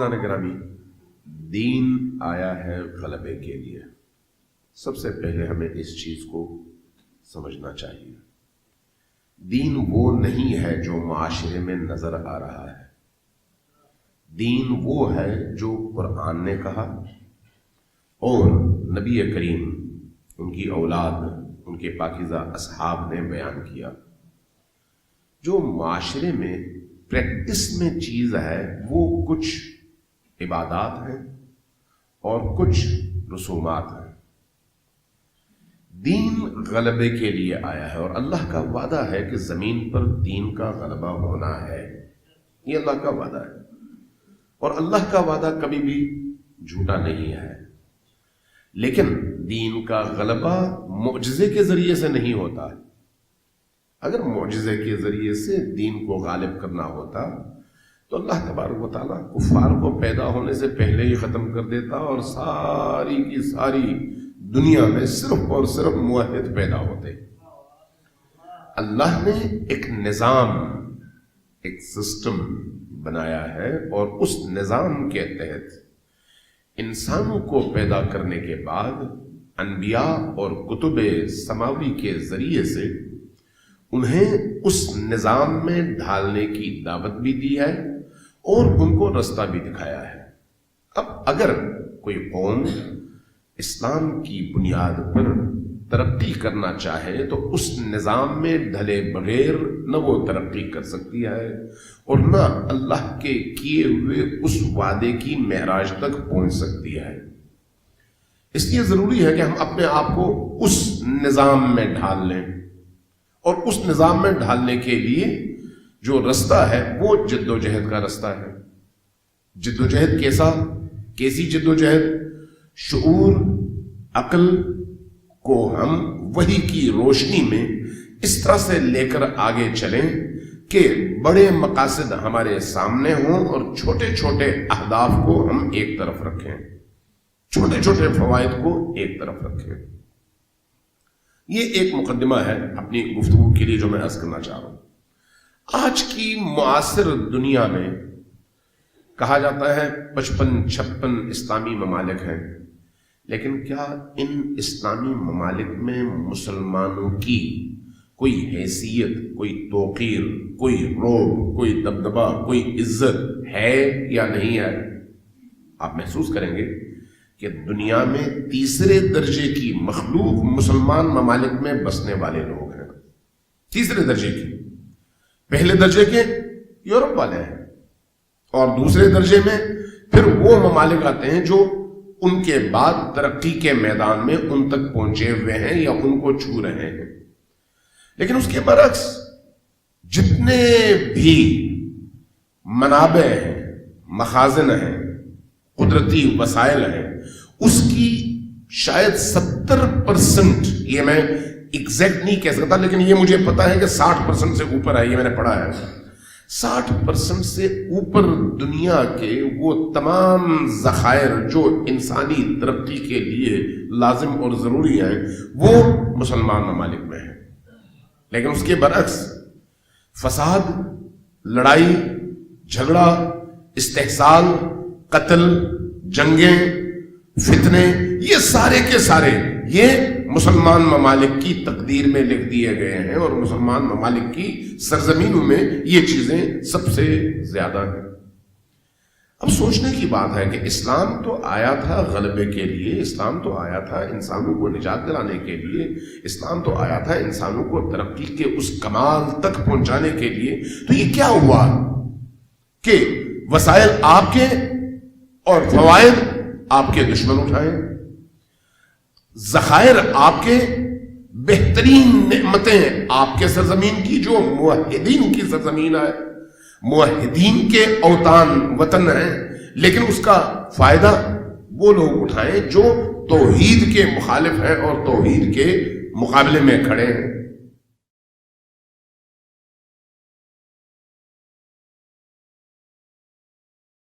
عزیزان گرامی، دین آیا ہے غلبے کے لیے۔ سب سے پہلے ہمیں اس چیز کو سمجھنا چاہیے، دین وہ نہیں ہے جو معاشرے میں نظر آ رہا ہے، دین وہ ہے جو قرآن نے کہا اور نبی کریم، ان کی اولاد، ان کے پاکیزہ اصحاب نے بیان کیا۔ جو معاشرے میں پریکٹس میں چیز ہے وہ کچھ عبادات ہیں اور کچھ رسومات ہیں۔ دین غلبے کے لیے آیا ہے اور اللہ کا وعدہ ہے کہ زمین پر دین کا غلبہ ہونا ہے، یہ اللہ کا وعدہ ہے، اور اللہ کا وعدہ کبھی بھی جھوٹا نہیں ہے۔ لیکن دین کا غلبہ معجزے کے ذریعے سے نہیں ہوتا۔ اگر معجزے کے ذریعے سے دین کو غالب کرنا ہوتا تو اللہ تبارک و تعالیٰ کفار کو پیدا ہونے سے پہلے ہی ختم کر دیتا اور ساری کی ساری دنیا میں صرف اور صرف موحد پیدا ہوتے۔ اللہ نے ایک نظام، ایک سسٹم بنایا ہے، اور اس نظام کے تحت انسانوں کو پیدا کرنے کے بعد انبیاء اور کتب سماوی کے ذریعے سے انہیں اس نظام میں ڈھالنے کی دعوت بھی دی ہے اور ان کو رستہ بھی دکھایا ہے۔ اب اگر کوئی قوم اسلام کی بنیاد پر ترقی کرنا چاہے تو اس نظام میں ڈھلے بغیر نہ وہ ترقی کر سکتی ہے اور نہ اللہ کے کیے ہوئے اس وعدے کی معراج تک پہنچ سکتی ہے۔ اس لیے ضروری ہے کہ ہم اپنے آپ کو اس نظام میں ڈھال لیں، اور اس نظام میں ڈھالنے کے لیے جو رستہ ہے وہ جد و جہد کا رستہ ہے۔ جد و جہد کیسی جد و جہد؟ شعور، عقل کو ہم وحی کی روشنی میں اس طرح سے لے کر آگے چلیں کہ بڑے مقاصد ہمارے سامنے ہوں اور چھوٹے چھوٹے اہداف کو ہم ایک طرف رکھیں، چھوٹے چھوٹے فوائد کو ایک طرف رکھیں۔ یہ ایک مقدمہ ہے اپنی گفتگو کے لیے جو میں عرض کرنا چاہ رہا ہوں۔ آج کی معاصر دنیا میں کہا جاتا ہے 55-56 اسلامی ممالک ہیں، لیکن کیا ان اسلامی ممالک میں مسلمانوں کی کوئی حیثیت، کوئی توقیر، کوئی رعب، کوئی دبدبہ، کوئی عزت ہے یا نہیں ہے؟ آپ محسوس کریں گے کہ دنیا میں تیسرے درجے کی مخلوق مسلمان ممالک میں بسنے والے لوگ ہیں، تیسرے درجے کی۔ پہلے درجے کے یورپ والے ہیں، اور دوسرے درجے میں پھر وہ ممالک آتے ہیں جو ان کے بعد ترقی کے میدان میں ان تک پہنچے ہوئے ہیں یا ان کو چھو رہے ہیں۔ لیکن اس کے برعکس جتنے بھی منابع ہیں، مخازن ہیں، قدرتی وسائل ہیں، اس کی شاید 70%، یہ میں ایگزیکٹ نہیں کہہ سکتا لیکن یہ مجھے پتا ہے کہ 60% سے اوپر ہے، یہ میں نے پڑھا ہے، 60% سے اوپر دنیا کے وہ تمام ذخائر جو انسانی ترقی کے لیے لازم اور ضروری ہیں وہ مسلمان ممالک میں ہیں۔ لیکن اس کے برعکس فساد، لڑائی جھگڑا، استحصال، قتل، جنگیں، فتنے، یہ سارے کے سارے یہ مسلمان ممالک کی تقدیر میں لکھ دیے گئے ہیں، اور مسلمان ممالک کی سرزمینوں میں یہ چیزیں سب سے زیادہ ہیں۔ اب سوچنے کی بات ہے کہ اسلام تو آیا تھا غلبے کے لیے، اسلام تو آیا تھا انسانوں کو نجات دلانے کے لیے، اسلام تو آیا تھا انسانوں کو ترقی کے اس کمال تک پہنچانے کے لیے، تو یہ کیا ہوا کہ وسائل آپ کے اور فوائد آپ کے دشمن اٹھائیں، ذخائر آپ کے، بہترین نعمتیں آپ کے سرزمین کی جو موحدین کی سرزمین ہے، موحدین کے اوطان وطن ہیں، لیکن اس کا فائدہ وہ لوگ اٹھائیں جو توحید کے مخالف ہیں اور توحید کے مقابلے میں کھڑے ہیں۔